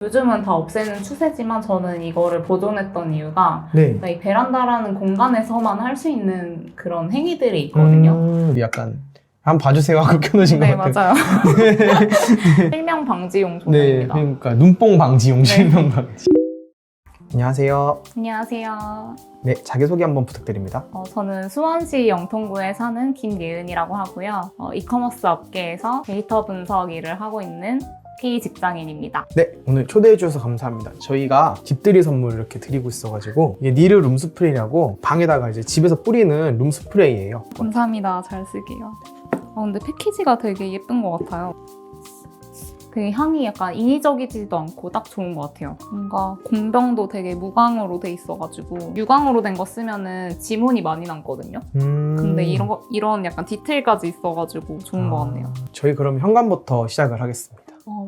요즘은 다 없애는 추세지만 저는 이거를 보존했던 이유가 네. 이 베란다라는 공간에서만 할 수 있는 그런 행위들이 있거든요. 약간 한번 봐주세요 하고 켜놓으신 네, 것 같아요. 맞아요. 실명 방지용 네, 조명입니다. 그러니까 눈뽕 방지용 실명 방지. 안녕하세요. 안녕하세요. 네, 자기소개 한번 부탁드립니다. 저는 수원시 영통구에 사는 김예은이라고 하고요. 이커머스 업계에서 데이터 분석 일을 하고 있는 K 직장인입니다. 네, 오늘 초대해 주셔서 감사합니다. 저희가 집들이 선물 이렇게 드리고 있어가지고 이게 니르 룸스프레이라고 방에다가 이제 집에서 뿌리는 룸스프레이예요. 감사합니다. 잘 쓸게요. 근데 패키지가 되게 예쁜 것 같아요. 되게 향이 약간 인위적이지도 않고 딱 좋은 것 같아요. 뭔가 공병도 되게 무광으로 돼 있어가지고 유광으로 된 거 쓰면은 지문이 많이 남거든요. 근데 이런 약간 디테일까지 있어가지고 좋은 것 같네요. 저희 그럼 현관부터 시작을 하겠습니다.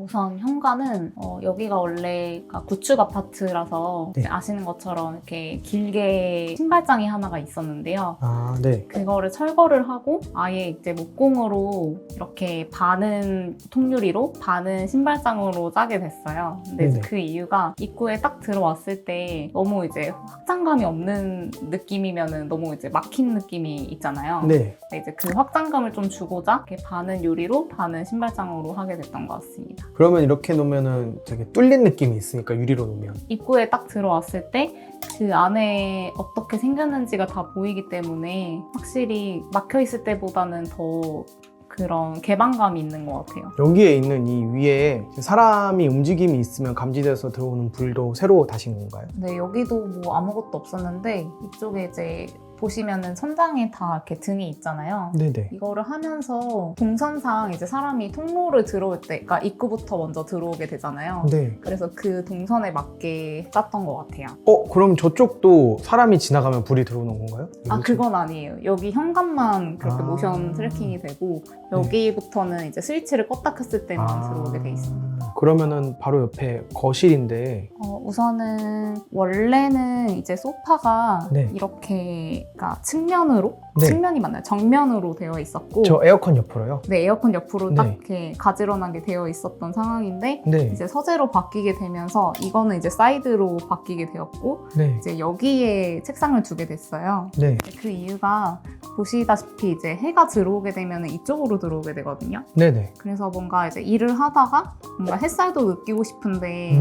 우선 현관은 여기가 원래 구축 아파트라서 네. 아시는 것처럼 이렇게 길게 신발장이 하나가 있었는데요. 아, 네. 그거를 철거를 하고 아예 이제 목공으로 이렇게 반은 통유리로 반은 신발장으로 짜게 됐어요. 근데 네네. 그 이유가 입구에 딱 들어왔을 때 너무 이제 확장감이 없는 느낌이면은 너무 이제 막힌 느낌이 있잖아요. 네. 근데 이제 그 확장감을 좀 주고자 이렇게 반은 유리로 반은 신발장으로 하게 됐던 것 같습니다. 그러면 이렇게 놓으면은 되게 뚫린 느낌이 있으니까 유리로 놓으면. 입구에 딱 들어왔을 때 그 안에 어떻게 생겼는지가 다 보이기 때문에 확실히 막혀있을 때보다는 더 그런 개방감이 있는 것 같아요. 여기에 있는 이 위에 사람이 움직임이 있으면 감지돼서 들어오는 불도 새로 다신 건가요? 네, 여기도 뭐 아무것도 없었는데 이쪽에 이제 보시면은 천장에 다 이렇게 등이 있잖아요. 네네. 이거를 하면서 동선상 이제 사람이 통로를 들어올 때, 그러니까 입구부터 먼저 들어오게 되잖아요. 네. 그래서 그 동선에 맞게 짰던 것 같아요. 그럼 저쪽도 사람이 지나가면 불이 들어오는 건가요? 그건 아니에요. 여기 현관만 그렇게 아. 모션 트래킹이 되고 여기부터는 이제 스위치를 껐다 켰을 때만 들어오게 돼 있습니다. 그러면은 바로 옆에 거실인데 우선은 원래는 이제 소파가 네. 이렇게 그러니까 측면으로 네. 측면이 맞나요? 정면으로 되어 있었고 저 에어컨 옆으로요? 네, 에어컨 옆으로 딱 네. 이렇게 가지런하게 되어 있었던 상황인데 네. 이제 서재로 바뀌게 되면서 이거는 이제 사이드로 바뀌게 되었고 네. 이제 여기에 책상을 두게 됐어요. 네. 그 이유가 보시다시피 이제 해가 들어오게 되면 이쪽으로 들어오게 되거든요. 네네. 그래서 뭔가 이제 일을 하다가 뭔가 햇살도 느끼고 싶은데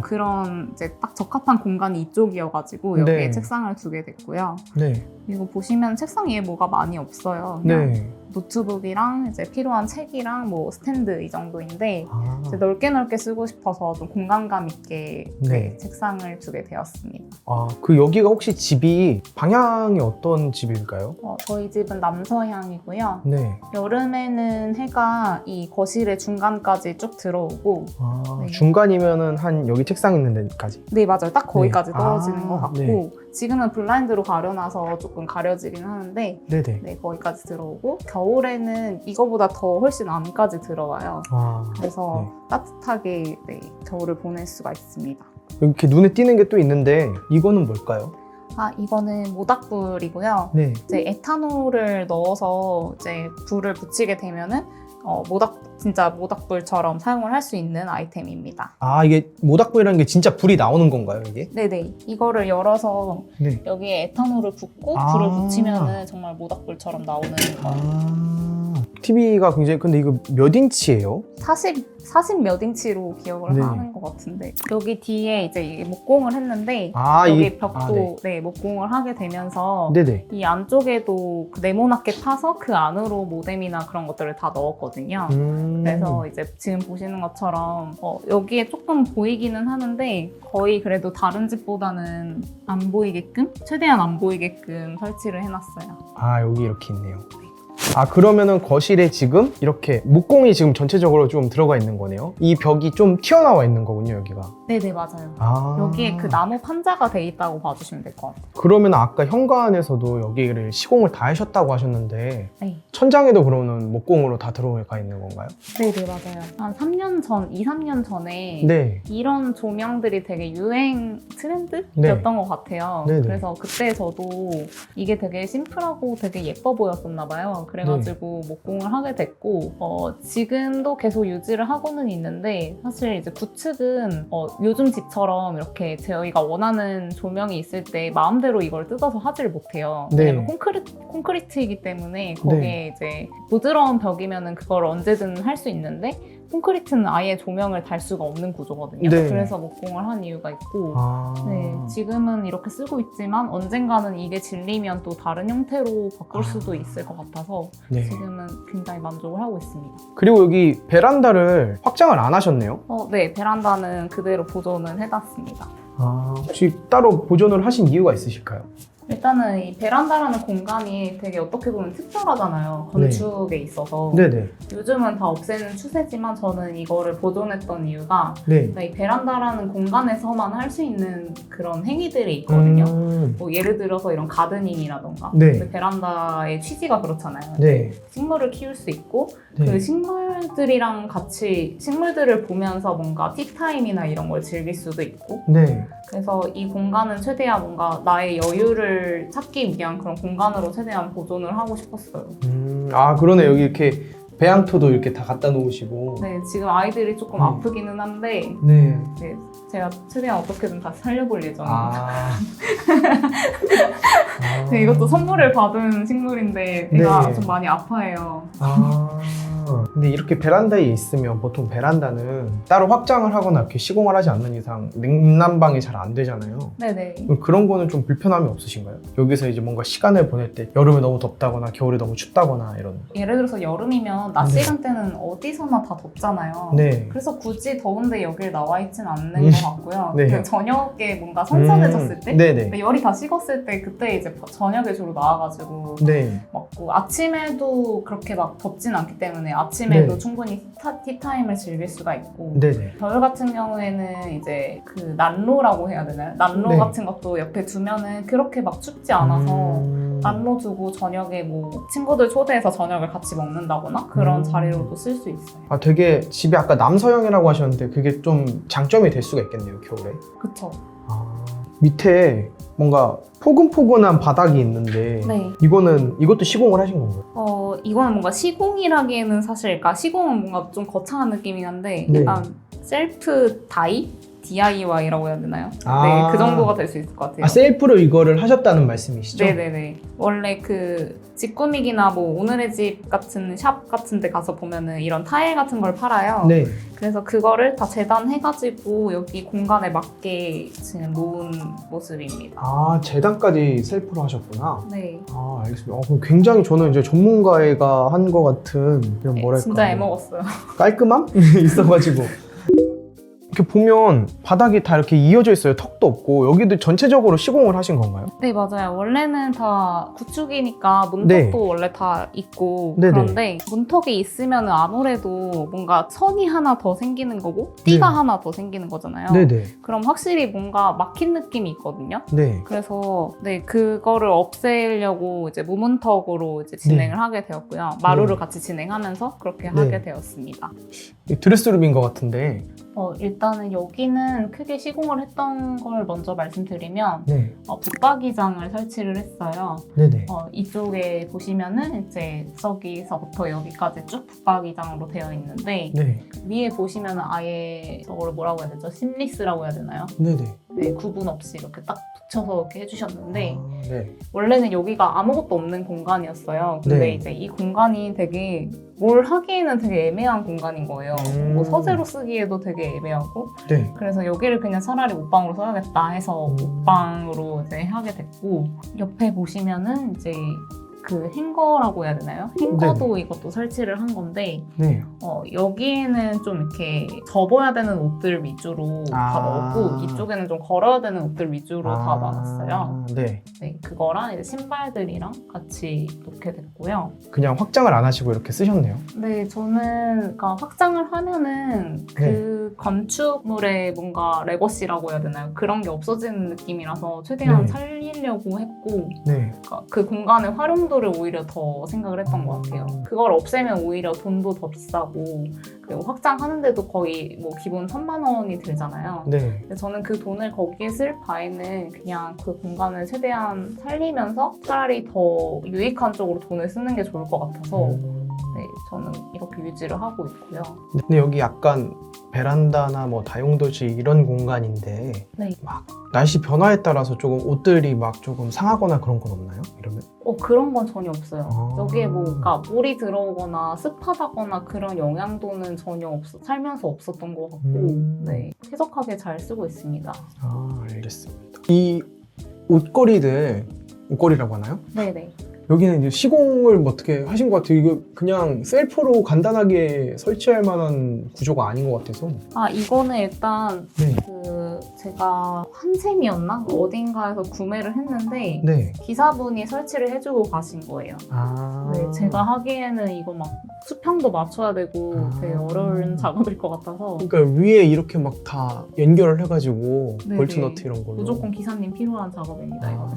그런 이제 딱 적합한 공간이 이쪽이어가지고 여기에 네. 책상을 두게 됐고요. 네. 그리고 보시면 책상 위에 뭐가 많이 없어요. 그냥 네. 노트북이랑 이제 필요한 책이랑 뭐 스탠드 이 정도인데 아. 이제 넓게 쓰고 싶어서 좀 공간감 있게 네. 책상을 두게 되었습니다. 그 여기가 혹시 집이 방향이 어떤 집일까요? 저희 집은 남서향이고요. 네. 여름에는 해가 이 거실의 중간까지 쭉 들어오고 네. 중간이면은 한 여기 책상 있는 데까지. 네, 맞아요. 딱 거기까지 네. 떨어지는 것 같고 네. 지금은 블라인드로 가려놔서 조금 가려지긴 하는데 네네. 네, 거기까지 들어오고 겨울에는 이거보다 더 훨씬 안까지 들어와요. 그래서 따뜻하게 겨울을 보낼 수가 있습니다. 이렇게 눈에 띄는 게 또 있는데 이거는 뭘까요? 이거는 모닥불이고요. 네. 이제 에탄올을 넣어서 이제 불을 붙이게 되면은 진짜 모닥불처럼 사용을 할 수 있는 아이템입니다. 이게 모닥불이라는 게 진짜 불이 나오는 건가요, 이게? 네네. 이거를 열어서 네. 여기에 에탄올을 붓고 불을 붙이면은 정말 모닥불처럼 나오는 거. TV가 굉장히 근데 이거 몇 인치예요? 40 몇 인치로 기억을 네. 하는 것 같은데 여기 뒤에 이제 이게 목공을 했는데 여기 이게 벽도 목공을 하게 되면서 네네. 이 안쪽에도 네모나게 파서 그 안으로 모뎀이나 그런 것들을 다 넣었거든요. 그래서 이제 지금 보시는 것처럼 여기에 조금 보이기는 하는데 거의 그래도 다른 집보다는 안 보이게끔 최대한 안 보이게끔 설치를 해놨어요. 여기 이렇게 있네요. 그러면은 거실에 지금 이렇게 목공이 지금 전체적으로 좀 들어가 있는 거네요. 이 벽이 좀 튀어나와 있는 거군요, 여기가. 네네, 맞아요. 여기에 그 나무 판자가 돼 있다고 봐주시면 될 것 같아요. 그러면 아까 현관에서도 여기를 시공을 다 하셨다고 하셨는데 네. 천장에도 그러면 목공으로 다 들어가 있는 건가요? 네네, 맞아요. 한 2-3년 전에 네. 이런 조명들이 되게 유행 트렌드였던 네. 것 같아요. 네네. 그래서 그때 저도 이게 되게 심플하고 되게 예뻐 보였었나 봐요. 그래가지고 목공을 하게 됐고 지금도 계속 유지를 하고는 있는데 사실 이제 구축은 요즘 집처럼 이렇게 저희가 원하는 조명이 있을 때 마음대로 이걸 뜯어서 하지를 못해요. 네. 왜냐면 콘크리트이기 때문에 거기에 이제 부드러운 벽이면은 그걸 언제든 할 수 있는데 콘크리트는 아예 조명을 달 수가 없는 구조거든요. 네. 그래서 목공을 한 이유가 있고 네, 아. 지금은 이렇게 쓰고 있지만 언젠가는 이게 질리면 또 다른 형태로 바꿀 수도 있을 것 같아서 네. 지금은 굉장히 만족을 하고 있습니다. 그리고 여기 베란다를 확장을 안 하셨네요? 네, 베란다는 그대로 보존은 해놨습니다. 혹시 따로 보존을 하신 이유가 있으실까요? 일단은 이 베란다라는 공간이 되게 어떻게 보면 특별하잖아요. 건축에 있어서. 네네. 요즘은 다 없애는 추세지만 저는 이거를 보존했던 이유가 네. 이 베란다라는 공간에서만 할 수 있는 그런 행위들이 있거든요. 뭐 예를 들어서 이런 가드닝이라던가 네. 그 베란다의 취지가 그렇잖아요. 네. 식물을 키울 수 있고 네. 그 식물들이랑 같이 식물들을 보면서 뭔가 티타임이나 이런 걸 즐길 수도 있고 네. 그래서 이 공간은 최대한 뭔가 나의 여유를 찾기 위한 그런 공간으로 최대한 보존을 하고 싶었어요. 그러네. 여기 이렇게 배양토도 이렇게 다 갖다 놓으시고. 네, 지금 아이들이 조금 아프기는 한데 네. 네, 제가 최대한 어떻게든 다시 살려볼 예정입니다. 네, 이것도 선물을 받은 식물인데 애가 네. 좀 많이 아파해요. 근데 이렇게 베란다에 있으면 보통 베란다는 따로 확장을 하거나 이렇게 시공을 하지 않는 이상 냉난방이 잘 안 되잖아요. 네네. 그런 거는 좀 불편함이 없으신가요? 여기서 이제 뭔가 시간을 보낼 때 여름에 너무 덥다거나 겨울에 너무 춥다거나 이런. 예를 들어서 여름이면 낮 네. 시간대는 어디서나 다 덥잖아요. 네. 그래서 굳이 더운데 여길 나와 있진 않는 것 같고요. 네. 그냥 저녁에 뭔가 선선해졌을 때 네네. 열이 다 식었을 때 그때 이제 저녁에 주로 나와가지고 네. 먹고 아침에도 그렇게 막 덥진 않기 때문에 아침에도 네. 충분히 티타임을 즐길 수가 있고 네네. 겨울 같은 경우에는 이제 그 난로라고 해야 되나요? 난로 네. 같은 것도 옆에 두면은 그렇게 막 춥지 않아서 난로 두고 저녁에 뭐 친구들 초대해서 저녁을 같이 먹는다거나 그런 자리로도 쓸 수 있어요. 되게 집이 아까 남서형이라고 하셨는데 그게 좀 장점이 될 수가 있겠네요, 겨울에. 그쵸. 밑에 뭔가 포근포근한 바닥이 있는데 네. 이것도 시공을 하신 건가요? 이거는 뭔가 시공이라기에는 사실 그러니까 시공은 뭔가 좀 거창한 느낌이긴 한데 네. 약간 셀프 DIY라고 해야 되나요? 아. 네, 그 정도가 될 수 있을 것 같아요. 셀프로 이거를 하셨다는 말씀이시죠? 네네네. 원래 그 집꾸미기나 뭐 오늘의 집 같은 샵 같은 데 가서 보면은 이런 타일 같은 걸 팔아요. 네. 그래서 그거를 다 재단해가지고 여기 공간에 맞게 지금 놓은 모습입니다. 재단까지 셀프로 하셨구나. 네. 알겠습니다. 그럼 굉장히 저는 이제 전문가가 한 것 같은 이런 뭐랄까. 진짜 애먹었어요. 깔끔함? 있어가지고. 이렇게 보면 바닥이 다 이렇게 이어져 있어요. 턱도 없고. 여기도 전체적으로 시공을 하신 건가요? 네, 맞아요. 원래는 다 구축이니까 문턱도 네. 원래 다 있고 네네. 그런데 문턱이 있으면 아무래도 뭔가 선이 하나 더 생기는 거고 띠가 네. 하나 더 생기는 거잖아요. 네네. 그럼 확실히 뭔가 막힌 느낌이 있거든요. 네. 그래서 네, 그거를 없애려고 이제 무문턱으로 이제 진행을 하게 되었고요. 마루를 네. 같이 진행하면서 그렇게 네. 하게 되었습니다. 이 드레스룸인 것 같은데. 일단은 여기는 크게 시공을 했던 걸 먼저 말씀드리면 네. 붙박이장을 설치를 했어요. 네네. 이쪽에 보시면은 이제 저기서부터 여기까지 쭉 붙박이장으로 되어 있는데 네. 위에 보시면은 아예 저거를 뭐라고 해야 되죠? 심리스라고 해야 되나요? 네네. 네, 구분 없이 이렇게 딱 붙여서 이렇게 해주셨는데 네. 원래는 여기가 아무것도 없는 공간이었어요. 근데 네. 이제 이 공간이 되게 뭘 하기에는 되게 애매한 공간인 거예요. 뭐 서재로 쓰기에도 되게 애매하고 네. 그래서 여기를 그냥 차라리 옷방으로 써야겠다 해서 옷방으로 이제 하게 됐고 옆에 보시면은 이제 그 행거라고 해야 되나요? 행거도 이것도 설치를 한 건데 네. 여기에는 좀 이렇게 접어야 되는 옷들 위주로 다 넣었고 이쪽에는 좀 걸어야 되는 옷들 위주로 다 놔놨어요. 네. 네, 그거랑 이제 신발들이랑 같이 놓게 됐고요. 그냥 확장을 안 하시고 이렇게 쓰셨네요. 네, 저는 그러니까 확장을 하면은 그 건축물의 뭔가 레거시라고 해야 되나요? 그런 게 없어지는 느낌이라서 최대한 네. 살리려고 했고 네. 그러니까 그 공간의 활용도 정도를 오히려 더 생각을 했던 것 같아요. 그걸 없애면 오히려 돈도 더 비싸고 그리고 확장하는데도 거의 뭐 기본 1,000만 원이 들잖아요. 네. 근데 저는 그 돈을 거기에 쓸 바에는 그냥 그 공간을 최대한 살리면서 차라리 더 유익한 쪽으로 돈을 쓰는 게 좋을 것 같아서 네, 저는 이렇게 유지를 하고 있고요. 근데 여기 약간 베란다나 뭐 다용도실 이런 공간인데 네. 막 날씨 변화에 따라서 조금 옷들이 막 조금 상하거나 그런 건 없나요? 이러면? 그런 건 전혀 없어요. 아. 여기에 뭐 그러니까 물이 들어오거나 습하다거나 그런 영향도는 전혀 살면서 없었던 것 같고 네, 쾌적하게 잘 쓰고 있습니다. 아, 알겠습니다. 이 옷걸이라고 하나요? 네네. 여기는 이제 시공을 뭐 어떻게 하신 것 같아요. 이거 그냥 셀프로 간단하게 설치할 만한 구조가 아닌 것 같아서. 이거는 일단 네. 제가 한샘이었나? 어딘가에서 구매를 했는데 네. 기사분이 설치를 해주고 가신 거예요. 아. 네, 제가 하기에는 이거 막 수평도 맞춰야 되고 되게 어려운 작업일 것 같아서 그러니까 위에 이렇게 막 다 연결을 해가지고 네네. 볼트너트 이런 걸로. 무조건 기사님 필요한 작업입니다. 이거. 아.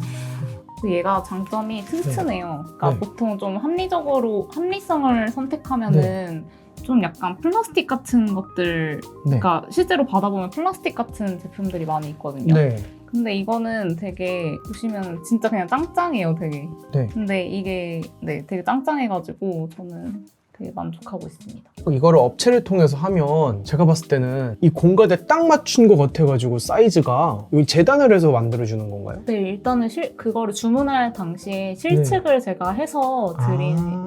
얘가 장점이 튼튼해요. 그러니까 네. 보통 좀 합리성을 선택하면은 좀 약간 플라스틱 같은 것들, 네. 그러니까 실제로 받아보면 플라스틱 같은 제품들이 많이 있거든요. 네. 근데 이거는 되게 보시면 진짜 그냥 짱짱해요, 되게. 네. 근데 이게 되게 짱짱해가지고 저는 되게 만족하고 있습니다. 이거를 업체를 통해서 하면 제가 봤을 때는 이 공간에 딱 맞춘 것 같아가지고 사이즈가 여기 재단을 해서 만들어주는 건가요? 네, 일단은 그거를 주문할 당시에 실측을 제가 해서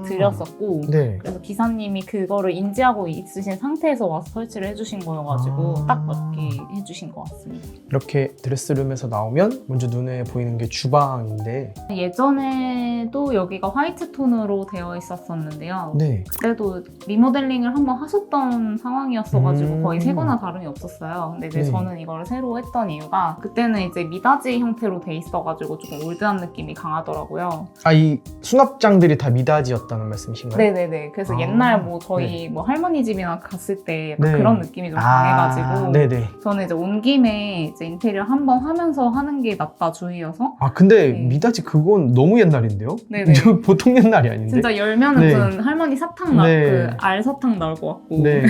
드렸었고 네. 그래서 기사님이 그거를 인지하고 있으신 상태에서 와서 설치를 해주신 거여가지고 딱 맞게 해주신 것 같습니다. 이렇게 드레스룸에서 나오면 먼저 눈에 보이는 게 주방인데 예전에도 여기가 화이트 톤으로 되어 있었었는데요. 네. 그때도 리모델링을 한번 하셨던 상황이었어가지고 거의 새거나 다름이 없었어요. 근데 이제 네. 저는 이거를 새로 했던 이유가 그때는 이제 미닫이 형태로 돼 있어가지고 조금 올드한 느낌이 강하더라고요. 이 수납장들이 다 미닫이였다는 말씀이신가요? 네네네. 그래서 옛날 뭐 저희 뭐 할머니 집이나 갔을 때 약간 네. 그런 느낌이 좀 강해가지고 네네. 저는 이제 온 김에 이제 인테리어 한번 하면서 하는 게 낫다 주의여서 근데 네. 미닫이 그건 너무 옛날인데요? 네네. 보통 옛날이 아닌데? 진짜 열면은 네. 무슨 할머니 사탕 네. 그 알사탕 나올 것 같고 네.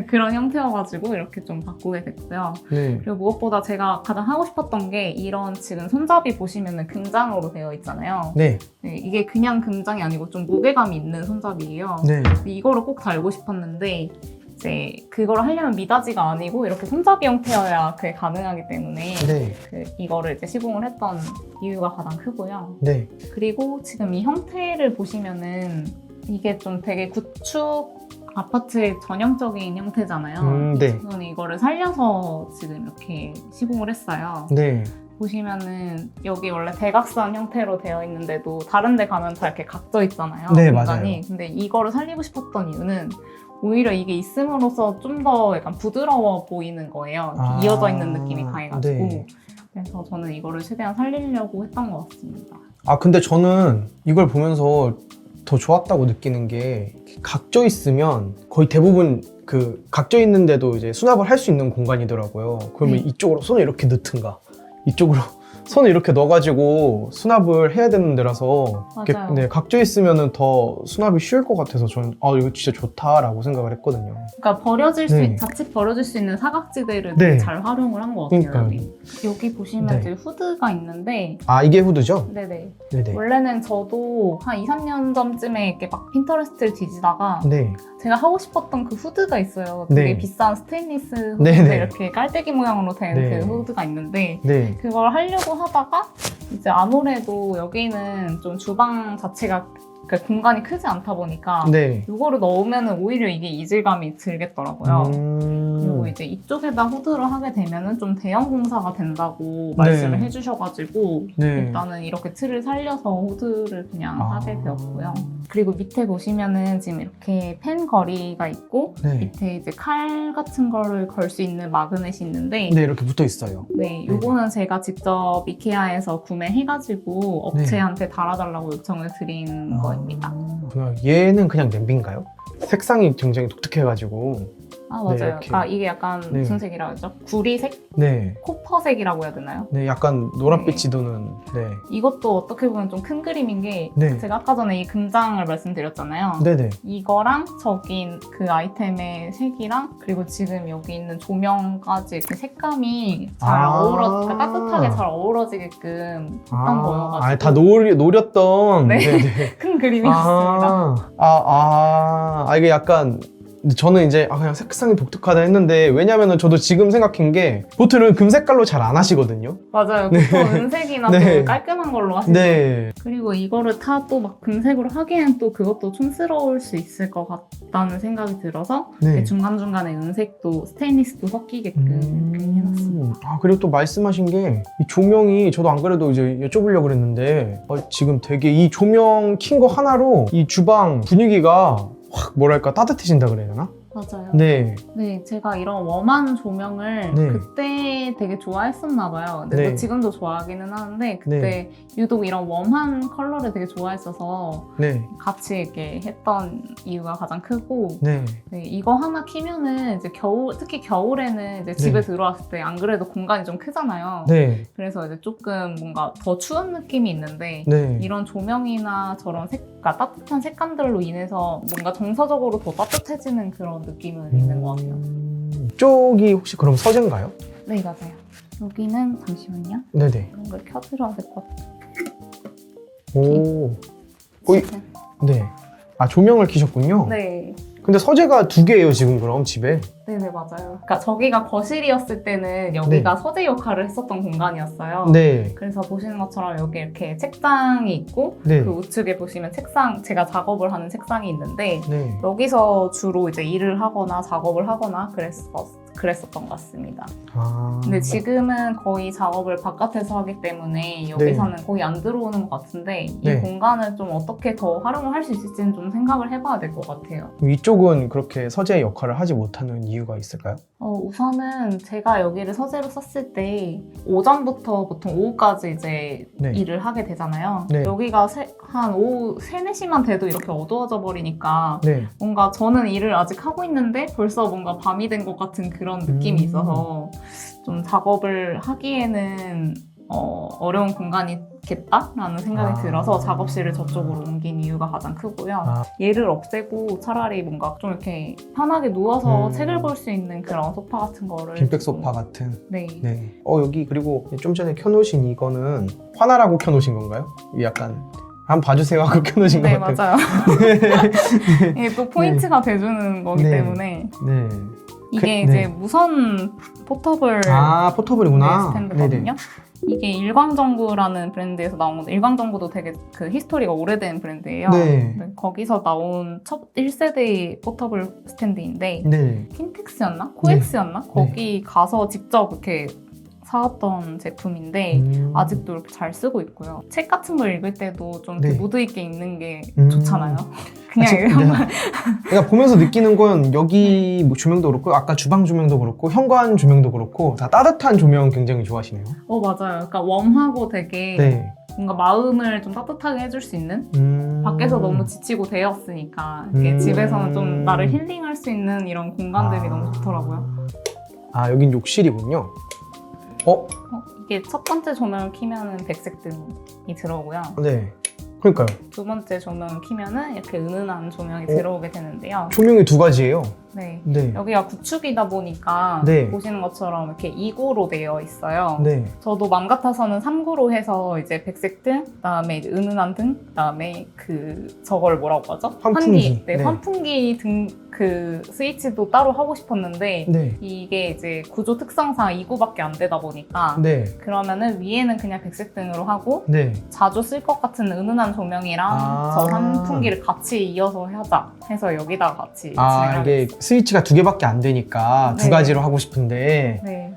그런 형태여가지고 이렇게 좀 바꾸게 됐고요. 네. 그리고 무엇보다 제가 가장 하고 싶었던 게 이런 지금 손잡이 보시면은 금장으로 되어 있잖아요. 네. 네, 이게 그냥 금장이 아니고 좀 무게감이 있는 손잡이예요. 네. 이거를 꼭 달고 싶었는데 이제 그걸 하려면 미닫이가 아니고 이렇게 손잡이 형태여야 그게 가능하기 때문에 네. 이거를 이제 시공을 했던 이유가 가장 크고요. 네. 그리고 지금 이 형태를 보시면은 이게 좀 되게 구축 아파트의 전형적인 형태잖아요. 네. 저는 이거를 살려서 지금 이렇게 시공을 했어요. 네. 보시면은 여기 원래 대각선 형태로 되어 있는데도 다른 데 가면 다 이렇게 각져 있잖아요. 네, 공간이. 맞아요. 근데 이거를 살리고 싶었던 이유는 오히려 이게 있음으로써 좀 더 약간 부드러워 보이는 거예요. 이렇게 이어져 있는 느낌이 강해가지고. 네. 그래서 저는 이거를 최대한 살리려고 했던 것 같습니다. 근데 저는 이걸 보면서 더 좋았다고 느끼는 게 각져 있으면 거의 대부분 그 각져 있는데도 이제 수납을 할 수 있는 공간이더라고요. 그러면 네. 이쪽으로 손을 이렇게 넣든가 이쪽으로 손을 이렇게 넣어가지고 수납을 해야 되는 데라서 이렇게, 맞아요. 네, 각져 있으면은 더 수납이 쉬울 것 같아서 저는 이거 진짜 좋다라고 생각을 했거든요. 그러니까 네. 자칫 버려질 수 있는 사각지대를 네. 되게 잘 활용을 한 것 같아요. 그러니까요. 여기 보시면 네. 이제 후드가 있는데 이게 후드죠? 네네. 네네. 원래는 저도 한 2, 3년 전쯤에 이렇게 막 핀터레스트를 뒤지다가 네. 제가 하고 싶었던 그 후드가 있어요. 되게 네. 비싼 스테인리스 후드 네네. 이렇게 깔때기 모양으로 된 네. 그 후드가 있는데 네. 그걸 하려고 하다가 이제 아무래도 여기는 좀 주방 자체가 그러니까 공간이 크지 않다 보니까 네. 이거를 넣으면 오히려 이게 이질감이 들겠더라고요. 그리고 이제 이쪽에다 후드를 하게 되면은 좀 대형 공사가 된다고 말씀을 해주셔가지고 네. 일단은 이렇게 틀을 살려서 후드를 그냥 하게 되었고요. 그리고 밑에 보시면은 지금 이렇게 펜 거리가 있고 네. 밑에 이제 칼 같은 거를 걸 수 있는 마그넷이 있는데 네, 이렇게 붙어 있어요. 네, 요거는 제가 직접 이케아에서 구매해가지고 업체한테 달아달라고 요청을 드린 거입니다. 얘는 그냥 냄비인가요? 색상이 굉장히 독특해가지고. 아, 네, 맞아요. 이렇게. 그러니까 이게 약간 네. 무슨 색이라고 했죠? 구리색? 네. 코퍼색이라고 해야 되나요? 네, 약간 노란빛이 도는. 네. 이것도 어떻게 보면 좀 큰 그림인 게 네. 제가 아까 전에 이 금장을 말씀드렸잖아요. 네네. 이거랑 저기 그 아이템의 색이랑 그리고 지금 여기 있는 조명까지 이렇게 색감이 잘 그러니까 따뜻하게 잘 어우러지게끔 했던 거여가지고 다 노렸던. 네. 네네. 큰 그림이었습니다. 이게 약간 저는 이제 그냥 색상이 독특하다 했는데 왜냐면은 저도 지금 생각한 게 보통은 금색깔로 잘 안 하시거든요. 맞아요. 네. 보통 은색이나 네. 좀 깔끔한 걸로 하시죠. 네. 그리고 이거를 다 또 막 금색으로 하기엔 또 그것도 촌스러울 수 있을 것 같다는 생각이 들어서 네. 중간중간에 은색도 스테인리스도 섞이게끔 이렇게 해놨습니다. 그리고 또 말씀하신 게 이 조명이 저도 안 그래도 이제 여쭤보려고 그랬는데 지금 되게 이 조명 킨 거 하나로 이 주방 분위기가 확 뭐랄까 따뜻해진다 그래야 되나? 맞아요. 네. 네, 제가 이런 웜한 조명을 네. 그때 되게 좋아했었나 봐요. 근데 네. 뭐 지금도 좋아하기는 하는데 그때 유독 이런 웜한 컬러를 되게 좋아했어서 네. 같이 이렇게 했던 이유가 가장 크고 네. 네, 이거 하나 키면은 이제 특히 겨울에는 이제 집에 들어왔을 때 안 그래도 공간이 좀 크잖아요. 네. 그래서 이제 조금 뭔가 더 추운 느낌이 있는데 네. 이런 조명이나 저런 그러니까 따뜻한 색감들로 인해서 뭔가 정서적으로 더 따뜻해지는 그런 느낌은 있는 것 같아요. 이쪽이 혹시 그럼 서재인가요? 네, 맞아요. 여기는 잠시만요. 네네. 이런 걸 켜드려야 될 것 같아요. 오. 거의 네. 조명을 켜셨군요. 네. 근데 서재가 2개예요 지금 그럼 집에. 네네, 맞아요. 그러니까 저기가 거실이었을 때는 여기가 서재 역할을 했었던 공간이었어요. 네. 그래서 보시는 것처럼 여기 이렇게 책상이 있고 네. 그 우측에 보시면 제가 작업을 하는 책상이 있는데 네. 여기서 주로 이제 일을 하거나 작업을 하거나 그랬었던 것 같습니다. 근데 지금은 거의 작업을 바깥에서 하기 때문에 여기서는 거의 안 들어오는 것 같은데 이 네. 공간을 좀 어떻게 더 활용을 할 수 있을지는 좀 생각을 해봐야 될 것 같아요. 이쪽은 그렇게 서재 역할을 하지 못하는 이유가 있을까요? 우선은 제가 여기를 서재로 썼을 때 오전부터 보통 오후까지 이제 네. 일을 하게 되잖아요. 네. 여기가 한 오후 3, 4시만 돼도 이렇게 어두워져 버리니까 네. 뭔가 저는 일을 아직 하고 있는데 벌써 뭔가 밤이 된 것 같은 그런 느낌이 있어서 좀 작업을 하기에는 어려운 공간이겠다라는 생각이 들어서 작업실을 저쪽으로 옮긴 이유가 가장 크고요. 얘를 없애고 차라리 뭔가 좀 이렇게 편하게 누워서 책을 볼 수 있는 그런 소파 같은 거를 빈백 소파 같은. 네. 네. 여기 그리고 좀 전에 켜놓으신 이거는 화나라고 켜놓으신 건가요? 이게 약간 한번 봐주세요 하고 켜놓으신 네, 것 같아요. 맞아요. 이게 또 포인트가 돼주는 거기 네. 때문에 네. 이게 이제 무선 포터블 포터블이구나. 스탠드거든요. 이게 일광전구라는 브랜드에서 나온 건데 일광전구도 되게 그 히스토리가 오래된 브랜드예요. 네. 네, 거기서 나온 첫 1세대의 포터블 스탠드인데 네. 킨텍스였나? 코엑스였나? 거기 가서 직접 이렇게 사왔던 제품인데 아직도 이렇게 잘 쓰고 있고요. 책 같은 걸 읽을 때도 좀 네. 무드 있게 읽는 게 음. 좋잖아요. 그냥 내가 보면서 느끼는 건 여기 뭐 조명도 그렇고 아까 주방 조명도 그렇고 현관 조명도 그렇고 다 따뜻한 조명 굉장히 좋아하시네요. 맞아요. 그러니까 웜하고 되게 네. 뭔가 마음을 좀 따뜻하게 해줄 수 있는 밖에서 너무 지치고 되었으니까 이게 집에서는 좀 나를 힐링할 수 있는 이런 공간들이 너무 좋더라고요. 여긴 욕실이군요. 이게 첫 번째 조명을 켜면은 백색 등이 들어오고요. 네. 그러니까요. 두 번째 조명을 켜면은 이렇게 은은한 조명이 들어오게 되는데요. 조명이 2가지예요. 네. 네. 여기가 구축이다 보니까 네. 보시는 것처럼 이렇게 2구로 되어 있어요. 네. 저도 맘 같아서는 3구로 해서 이제 백색 등, 그다음에 이제 은은한 등, 그다음에 저걸 뭐라고 하죠? 환풍기. 네, 네. 환풍기 등 그 스위치도 따로 하고 싶었는데 네. 이게 이제 구조 특성상 2구밖에 안 되다 보니까 네. 그러면은 위에는 그냥 백색 등으로 하고 네. 자주 쓸 것 같은 은은한 조명이랑 저 환풍기를 같이 이어서 하자 해서 여기다가 같이 진행하게 이게 스위치가 2개밖에 안 되니까 네. 2가지로 하고 싶은데 네.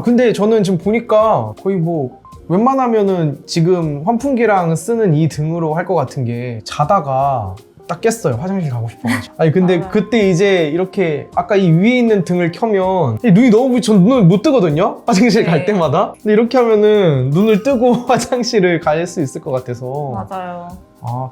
근데 저는 지금 보니까 거의 뭐 웬만하면은 지금 환풍기랑 쓰는 이 등으로 할 것 같은 게 자다가 딱 깼어요. 화장실 가고 싶어가지고. 근데 맞아요. 그때 이제 이렇게 아까 이 위에 있는 등을 켜면 눈이 너무 전 눈을 못 뜨거든요. 화장실 갈 네. 때마다. 근데 이렇게 하면은 눈을 뜨고 화장실을 갈 수 있을 것 같아서. 맞아요.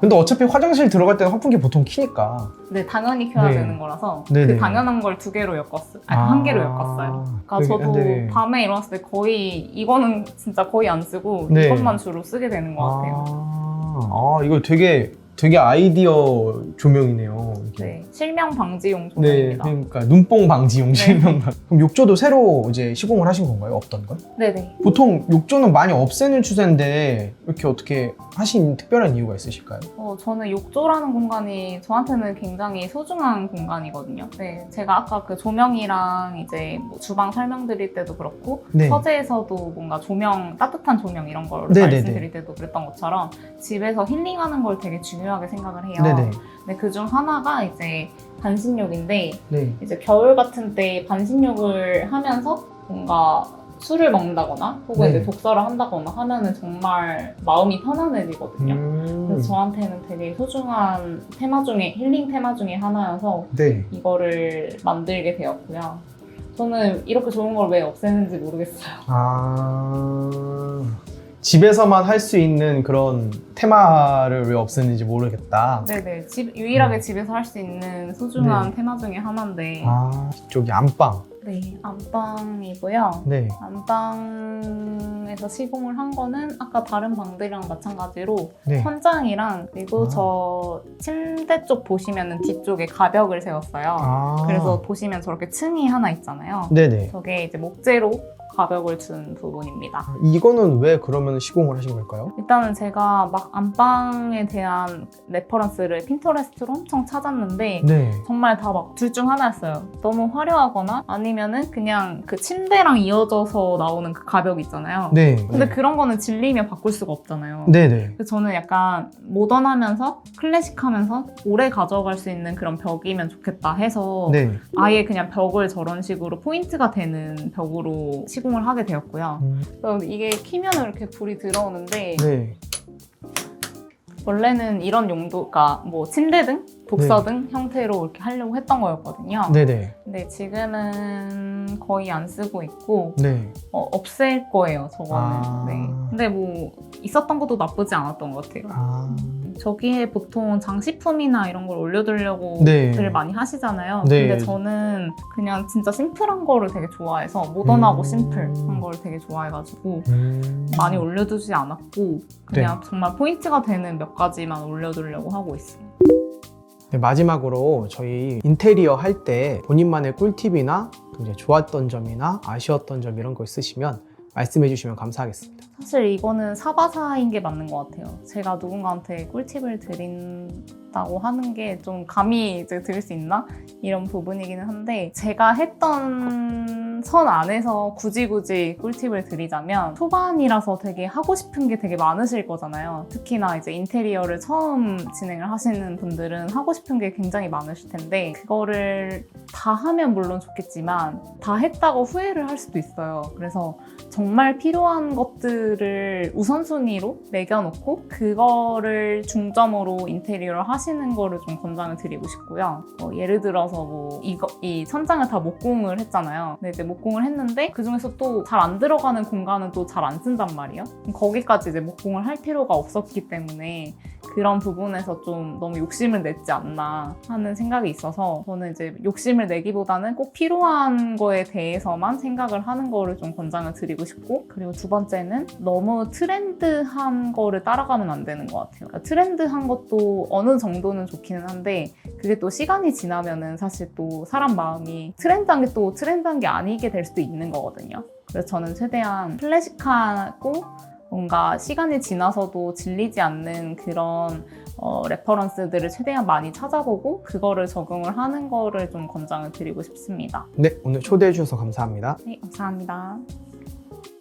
근데 어차피 화장실 들어갈 때는 환풍기 보통 키니까. 네, 당연히 켜야 네. 되는 거라서 네네. 그 당연한 걸 2개로 엮었어요. 한 개로 엮었어요. 그러니까 저도 네. 밤에 일어났을 때 거의 이거는 진짜 거의 안 쓰고 네. 이것만 주로 쓰게 되는 것 같아요. 이거 되게 아이디어 조명이네요. 이게. 네, 실명 방지용 네, 조명입니다. 그러니까 눈뽕 방지용 네. 실명. 그럼 욕조도 새로 이제 시공을 하신 건가요? 없던 걸? 네네. 보통 욕조는 많이 없애는 추세인데 이렇게 어떻게 하신 특별한 이유가 있으실까요? 저는 욕조라는 공간이 저한테는 굉장히 소중한 공간이거든요. 네, 제가 아까 그 조명이랑 이제 뭐 주방 설명드릴 때도 그렇고 네. 서재에서도 뭔가 조명, 따뜻한 조명 이런 걸 네네네. 말씀드릴 때도 그랬던 것처럼 집에서 힐링하는 걸 되게 중요하게 생각을 해요. 네네. 근데 그중 하나가 이제 반신욕인데 네. 이제 겨울 같은 때 반신욕을 하면서 뭔가 술을 먹는다거나 혹은 네. 이제 독서를 한다거나 하면은 정말 마음이 편안해지거든요. 그래서 저한테는 되게 소중한 테마 중에 힐링 테마 중에 하나여서 네. 이거를 만들게 되었고요. 저는 이렇게 좋은 걸 왜 없애는지 모르겠어요. 집에서만 할 수 있는 그런 테마를 왜 없애는지 모르겠다. 네네. 유일하게 집에서 할 수 있는 소중한 네. 테마 중에 하나인데 이쪽이 안방. 네, 안방이고요. 네. 안방에서 시공을 한 거는 아까 다른 방들이랑 마찬가지로 네. 천장이랑 그리고 저 침대 쪽 보시면은 뒤쪽에 가벽을 세웠어요. 그래서 보시면 저렇게 층이 하나 있잖아요. 네네. 저게 이제 목재로 가벽을 준 부분입니다. 이거는 왜 그러면 시공을 하신 걸까요? 일단은 제가 막 안방에 대한 레퍼런스를 핀터레스트로 엄청 찾았는데 네. 정말 다 막 둘 중 하나였어요. 너무 화려하거나 아니면은 그냥 그 침대랑 이어져서 나오는 그 가벽 있잖아요. 네. 근데 그런 거는 질리면 바꿀 수가 없잖아요. 네네. 그래서 저는 약간 모던하면서 클래식하면서 오래 가져갈 수 있는 그런 벽이면 좋겠다 해서 네. 아예 그냥 벽을 저런 식으로 포인트가 되는 벽으로 시공을 하게 되었고요. 그래서 이게 키면 이렇게 불이 들어오는데 네. 원래는 이런 용도가 뭐 침대 등, 독서 등 형태로 이렇게 하려고 했던 거였거든요. 네네. 근데 지금은 거의 안 쓰고 있고 네. 없앨 거예요, 저거는. 아. 네. 근데 뭐 있었던 것도 나쁘지 않았던 것 같아요. 저기에 보통 장식품이나 이런 걸 올려두려고 네. 들 많이 하시잖아요. 네. 근데 저는 그냥 진짜 심플한 거를 되게 좋아해서 모던하고 심플한 걸 되게 좋아해가지고 많이 올려두지 않았고 그냥 정말 포인트가 되는 몇 가지만 올려두려고 하고 있어요. 네, 마지막으로 저희 인테리어 할 때 본인만의 꿀팁이나 이제 좋았던 점이나 아쉬웠던 점 이런 거 있으시면 말씀해 주시면 감사하겠습니다. 사실 이거는 사바사인 게 맞는 것 같아요. 제가 누군가한테 꿀팁을 드린다고 하는 게 좀 감히 이제 드릴 수 있나? 이런 부분이기는 한데 제가 했던 선 안에서 굳이 꿀팁을 드리자면 초반이라서 되게 하고 싶은 게 되게 많으실 거잖아요. 특히나 이제 인테리어를 처음 진행을 하시는 분들은 하고 싶은 게 굉장히 많으실 텐데 그거를 다 하면 물론 좋겠지만 다 했다고 후회를 할 수도 있어요. 그래서 정말 필요한 것들을 우선순위로 매겨놓고 그거를 중점으로 인테리어를 하시는 거를 좀 권장을 드리고 싶고요. 예를 들어서 뭐 이 천장을 다 목공을 했잖아요. 근데 이제 목공을 했는데 그 중에서 또 잘 안 들어가는 공간은 또 잘 안 쓴단 말이에요. 거기까지 이제 목공을 할 필요가 없었기 때문에 그런 부분에서 좀 너무 욕심을 냈지 않나 하는 생각이 있어서 저는 이제 욕심을 내기보다는 꼭 필요한 거에 대해서만 생각을 하는 거를 좀 권장을 드리고 싶고 그리고 두 번째는 너무 트렌드한 거를 따라가면 안 되는 것 같아요. 그러니까 트렌드한 것도 어느 정도는 좋기는 한데 그게 또 시간이 지나면은 사실 또 사람 마음이 트렌드한 게 또 트렌드한 게 아니게 될 수도 있는 거거든요. 그래서 저는 최대한 클래식하고 뭔가 시간이 지나서도 질리지 않는 그런 레퍼런스들을 최대한 많이 찾아보고 그거를 적용을 하는 거를 좀 권장을 드리고 싶습니다. 네, 오늘 초대해 주셔서 감사합니다. 네, 감사합니다.